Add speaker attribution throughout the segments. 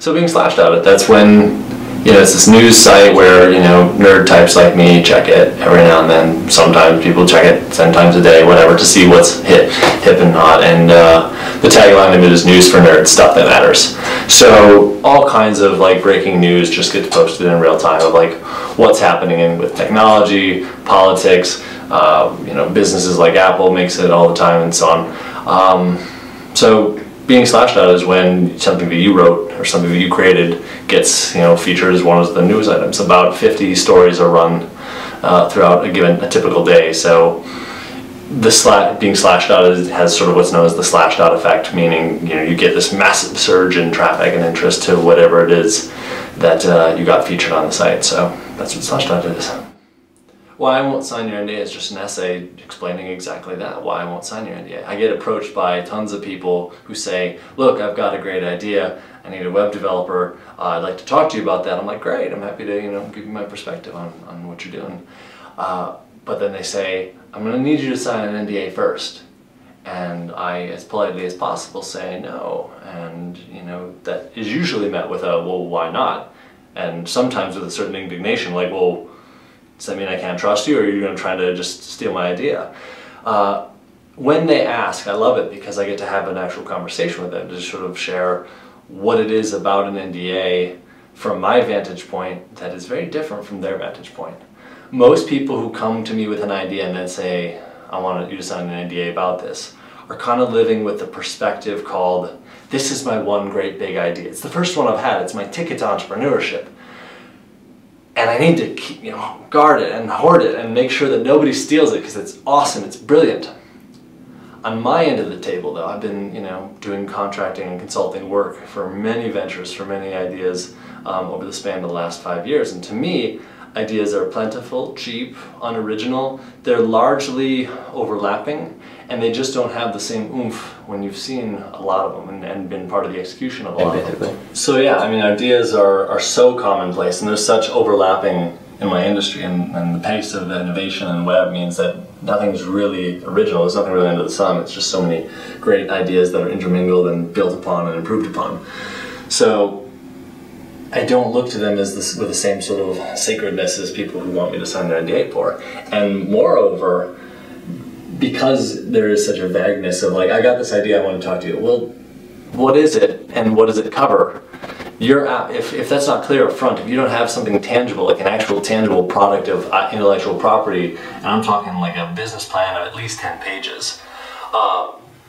Speaker 1: So being slashed out of it, that's when, it's this news site where, nerd types like me check it every now and then. Sometimes people check it 10 times a day, whatever, to see what's hip and not. And the tagline of it is news for nerds, stuff that matters. So all kinds of like breaking news just gets posted in real time of like what's happening with technology, politics, businesses like Apple makes it all the time and so on. So being slashed out is when something that you wrote or something that you created gets featured as one of the news items. About 50 stories are run throughout a typical day. So being slashed out has sort of what's known as the slashed out effect, meaning you get this massive surge in traffic and interest to whatever it is that you got featured on the site. So that's what slashed out is. Why I won't sign your NDA is just an essay explaining exactly that, why I won't sign your NDA. I get approached by tons of people who say, look, I've got a great idea, I need a web developer, I'd like to talk to you about that. I'm like, great, I'm happy to give you my perspective on what you're doing. But then they say, I'm going to need you to sign an NDA first. And I, as politely as possible, say no. And that is usually met with a, well, why not? And sometimes with a certain indignation, like, well, does that mean I can't trust you, or are you going to try to just steal my idea? When they ask, I love it because I get to have an actual conversation with them to sort of share what it is about an NDA from my vantage point that is very different from their vantage point. Most people who come to me with an idea and then say, I want you to sign an NDA about this, are kind of living with the perspective called, this is my one great big idea. It's the first one I've had. It's my ticket to entrepreneurship. And I need to keep, guard it and hoard it and make sure that nobody steals it because it's awesome, it's brilliant. On my end of the table though, I've been, doing contracting and consulting work for many ventures, for many ideas over the span of the last 5 years. And to me, ideas are plentiful, cheap, unoriginal. They're largely overlapping, and they just don't have the same oomph when you've seen a lot of them and been part of the execution of a lot of them. So yeah, ideas are so commonplace, and there's such overlapping in my industry, and the pace of innovation and web means that nothing's really original. There's nothing really under the sun. It's just so many great ideas that are intermingled and built upon and improved upon. So I don't look to them as with the same sort of sacredness as people who want me to sign their NDA for. And moreover, because there is such a vagueness of like, I got this idea, I want to talk to you. Well, what is it and what does it cover? If that's not clear up front, if you don't have something tangible, like an actual tangible product of intellectual property, and I'm talking like a business plan of at least 10 pages,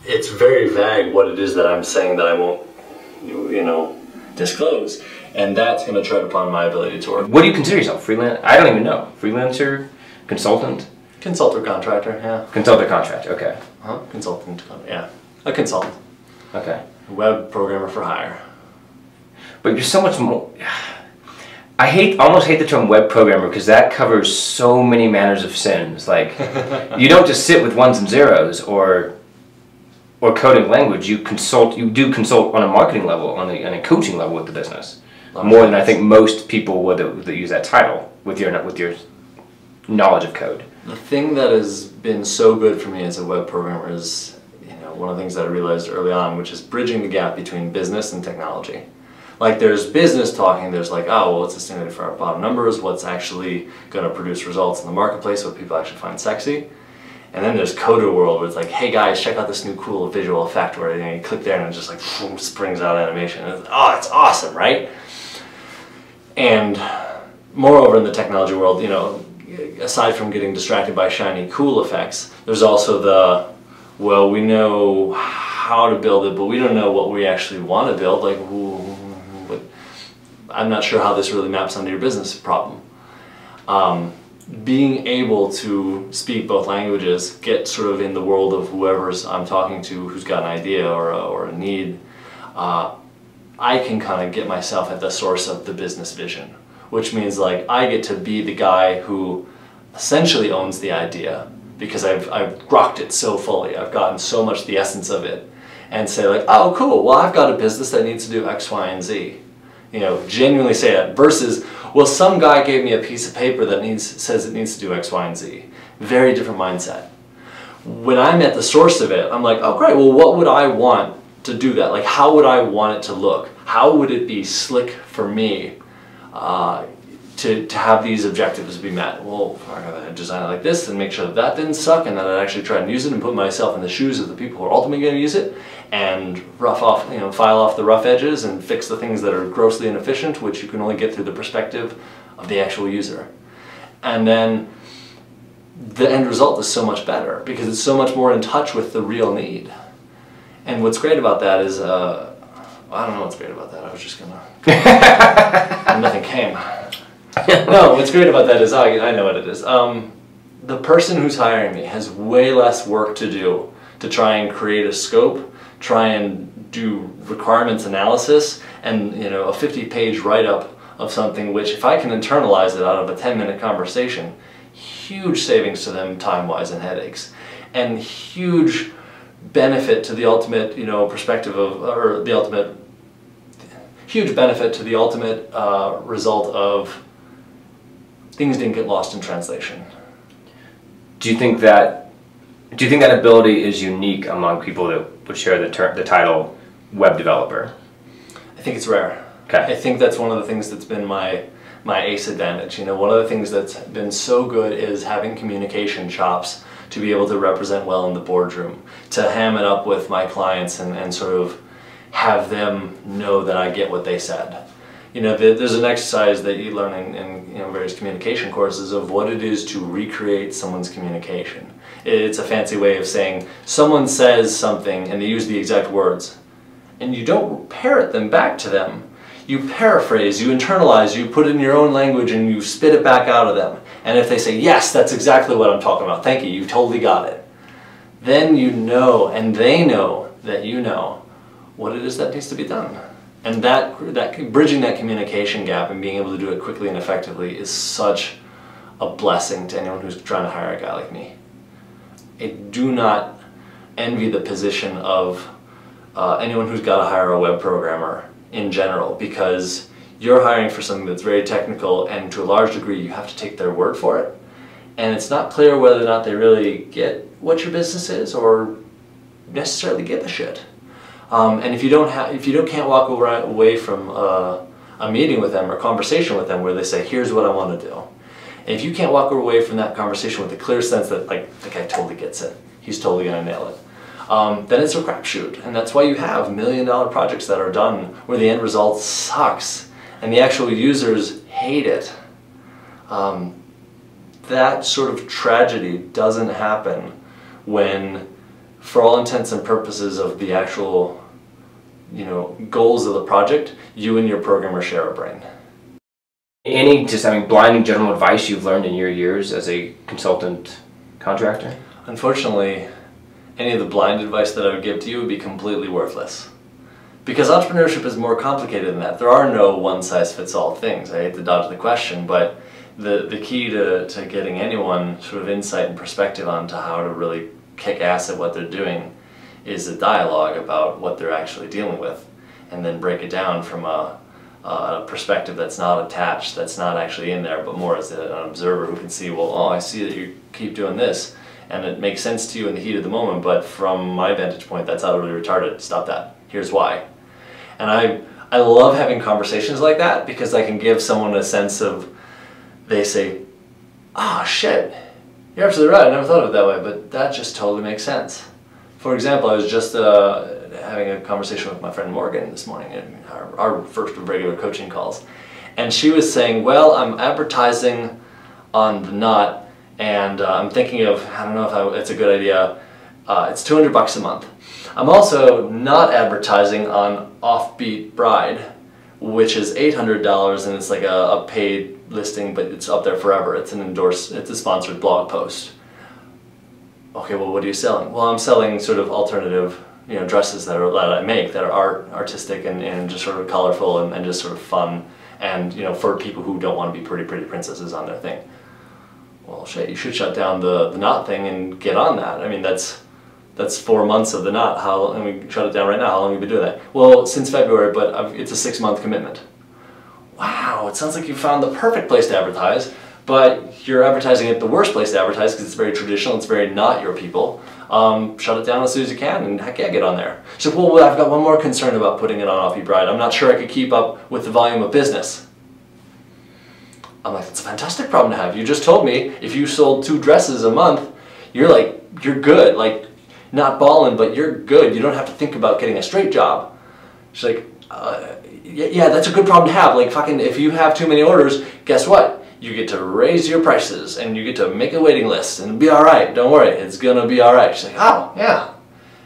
Speaker 1: it's very vague what it is that I'm saying that I won't, disclose. And that's going to tread upon my ability to work.
Speaker 2: What do you consider yourself? Freelance? I don't even know. Freelancer? Consultant?
Speaker 1: Consultant contractor, yeah.
Speaker 2: Consultant contractor, okay.
Speaker 1: Consultant, yeah. A consultant.
Speaker 2: Okay.
Speaker 1: A web programmer for hire.
Speaker 2: But you're so much more... I almost hate the term web programmer because that covers so many manners of sins. Like, you don't just sit with ones and zeros or coding language. You do consult on a marketing level, on a coaching level with the business. More than I think most people would use that title with your knowledge of code.
Speaker 1: The thing that has been so good for me as a web programmer is, one of the things that I realized early on, which is bridging the gap between business and technology. Like there's business talking, there's like, oh, well, what's estimated for our bottom numbers, what's actually going to produce results in the marketplace, what people actually find sexy. And then there's coder world where it's like, hey guys, check out this new cool visual effect where you click there and it just like boom, springs out animation. And it's awesome, right? And moreover, in the technology world, aside from getting distracted by shiny, cool effects, there's also the, well, we know how to build it, but we don't know what we actually want to build. Like, I'm not sure how this really maps onto your business problem. Being able to speak both languages, get sort of in the world of whoever's I'm talking to who's got an idea or a need, I can kind of get myself at the source of the business vision, which means like I get to be the guy who essentially owns the idea because I've rocked it so fully, I've gotten so much the essence of it, and say like, oh cool, well I've got a business that needs to do X, Y, and Z. Genuinely say that versus, well, some guy gave me a piece of paper that says it needs to do X, Y, and Z. Very different mindset. When I'm at the source of it, I'm like, oh great, well what would I want to do that? Like how would I want it to look? how would it be slick for me to have these objectives be met? Well, I'm going to design it like this and make sure that that didn't suck, and then I'd actually try and use it and put myself in the shoes of the people who are ultimately going to use it, and file off the rough edges and fix the things that are grossly inefficient, which you can only get through the perspective of the actual user. And then the end result is so much better because it's so much more in touch with the real need. And what's great about that is, I don't know what's great about that. I was just gonna, and nothing came. No, what's great about that is, I know what it is. The person who's hiring me has way less work to do to try and create a scope, try and do requirements analysis, and a 50-page write-up of something which, if I can internalize it out of a 10-minute conversation, huge savings to them time-wise and headaches, and huge benefit to the ultimate, perspective of, or the ultimate, huge benefit to the ultimate result of things didn't get lost in translation.
Speaker 2: Do you think that ability is unique among people that would share the title web developer?
Speaker 1: I think it's rare.
Speaker 2: Okay.
Speaker 1: I think that's one of the things that's been my ace advantage. One of the things that's been so good is having communication chops to be able to represent well in the boardroom, to ham it up with my clients and sort of have them know that I get what they said. There's an exercise that you learn in various communication courses of what it is to recreate someone's communication. It's a fancy way of saying someone says something and they use the exact words, and you don't parrot them back to them. You paraphrase, you internalize, you put it in your own language, and you spit it back out of them. And if they say, yes, that's exactly what I'm talking about, thank you, you totally got it, then you know, and they know that you know what it is that needs to be done. And that bridging that communication gap and being able to do it quickly and effectively is such a blessing to anyone who's trying to hire a guy like me. I do not envy the position of anyone who's got to hire a web programmer in general, because you're hiring for something that's very technical, and to a large degree you have to take their word for it, and it's not clear whether or not they really get what your business is or necessarily give a shit. And if you can't walk away from a meeting with them or a conversation with them where they say, here's what I want to do, and if you can't walk away from that conversation with a clear sense that, like, the guy totally gets it, he's totally going to nail it, then it's a crapshoot. And that's why you have $1 million projects that are done where the end result sucks and the actual users hate it. That sort of tragedy doesn't happen when, for all intents and purposes of the actual goals of the project, you and your programmer share a brain.
Speaker 2: Any blinding general advice you've learned in your years as a consultant contractor?
Speaker 1: Unfortunately, any of the blind advice that I would give to you would be completely worthless. Because entrepreneurship is more complicated than that. There are no one-size-fits-all things. I hate to dodge the question, but the key to getting anyone sort of insight and perspective onto how to really kick ass at what they're doing is a dialogue about what they're actually dealing with, and then break it down from a perspective that's not attached, that's not actually in there, but more as an observer who can see, well, oh, I see that you keep doing this, and it makes sense to you in the heat of the moment, but from my vantage point, that's utterly retarded. Stop that. Here's why. And I love having conversations like that, because I can give someone a sense of, they say, oh shit, you're absolutely right, I never thought of it that way, but that just totally makes sense. For example, I was just having a conversation with my friend Morgan this morning in our first of regular coaching calls, and she was saying, well, I'm advertising on the Knot, and I'm thinking of, I don't know if it's a good idea, it's $200 a month. I'm also not advertising on Offbeat Bride, which is $800, and it's like a paid listing, but it's up there forever. It's it's a sponsored blog post. Okay, well, what are you selling? Well, I'm selling sort of alternative, dresses that I make that are artistic and just sort of colorful and just sort of fun, and for people who don't want to be pretty princesses on their thing. Well, shit, you should shut down the Knot thing and get on that. I mean, that's 4 months of the Knot. And we shut it down right now. How long have you been doing that? Well, since February, but it's a 6-month commitment. Wow, it sounds like you found the perfect place to advertise, but you're advertising at the worst place to advertise because it's very traditional, it's very not your people. Shut it down as soon as you can, and heck yeah, get on there. She's like, well, I've got one more concern about putting it on Off Your Bride. I'm not sure I could keep up with the volume of business. I'm like, that's a fantastic problem to have. You just told me if you sold 2 dresses a month, you're good. Like, not balling, but you're good. You don't have to think about getting a straight job. She's like, yeah, that's a good problem to have. Like, fucking, if you have too many orders, guess what? You get to raise your prices, and you get to make a waiting list, and it'll be alright. Don't worry, it's gonna be alright. She's like, oh, yeah,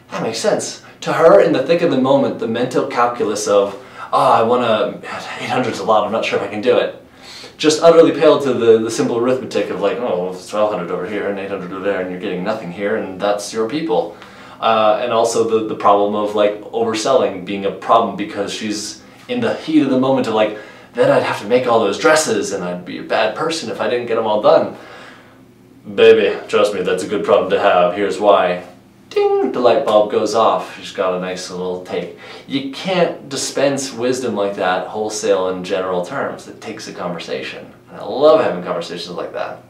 Speaker 1: that makes sense. To her, in the thick of the moment, the mental calculus of, oh, I wanna, 800's a lot, I'm not sure if I can do it, just utterly paled to the simple arithmetic of like, oh, it's 1200 over here and 800 over there, and you're getting nothing here, and that's your people. And also the problem of like overselling being a problem, because she's in the heat of the moment of like, then I'd have to make all those dresses and I'd be a bad person if I didn't get them all done. Baby, trust me, that's a good problem to have. Here's why. Ding! The light bulb goes off. She's got a nice little take. You can't dispense wisdom like that wholesale in general terms. It takes a conversation. And I love having conversations like that.